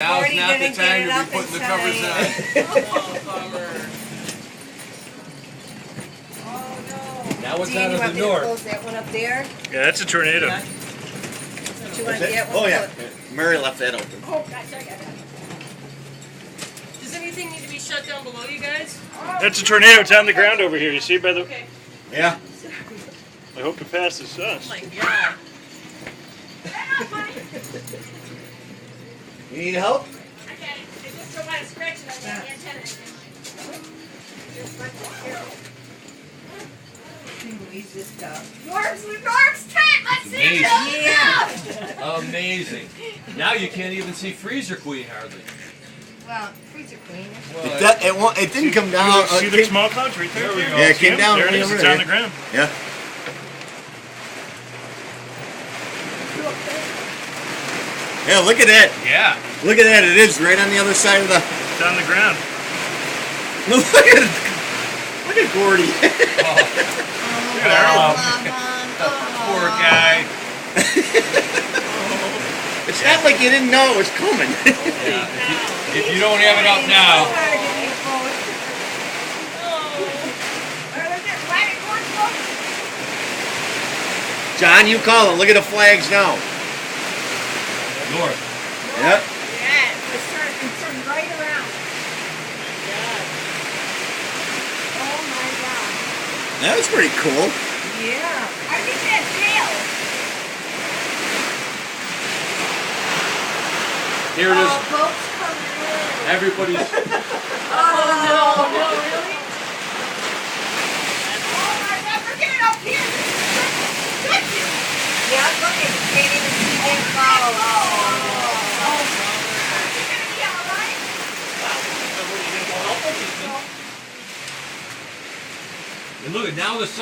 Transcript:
Now's Marty not the didn't time get to it be up putting in the covers time. on. Oh, bummer. Oh no. That one's Dan, out you of want the me to north. close that one up there? Yeah, that's a tornado. Do you want that one? Oh yeah, Murray left that open. Oh gosh, I got it. Does anything need to be shut down below you guys? That's a tornado. It's on the ground over here. You see by the... Okay. Yeah. I hope it passes us. Oh my god. You need help? Okay. I just don't want to scratch it on that antenna. He's just Norm's tent. Let's see Amazing. it. Yeah. Amazing. Now you can't even see Freezer Queen hardly. Well, Freezer Queen. It didn't come down. See it the came- small clouds right there? There we go. Yeah, it See came 'em? down There it right is. over It's there. on the ground. Yeah. Yeah, look at that. Yeah. Look at that. It is right on the other side of the. It's on the ground. Look at Gordy. Look at Arlo. Poor guy. It's not like you didn't know it was coming. Yeah. If you don't have it up now, John, you call it. Look at the flags now. north. Yep. Yeah, it's turned right around. Oh my god. That was pretty cool. Yeah. I think that's jail. Here it is. Boats coming in. Everybody's. Oh no, really? Oh my god, we're getting up here. Yeah, look at you can't even see them fall. And look, now the sun.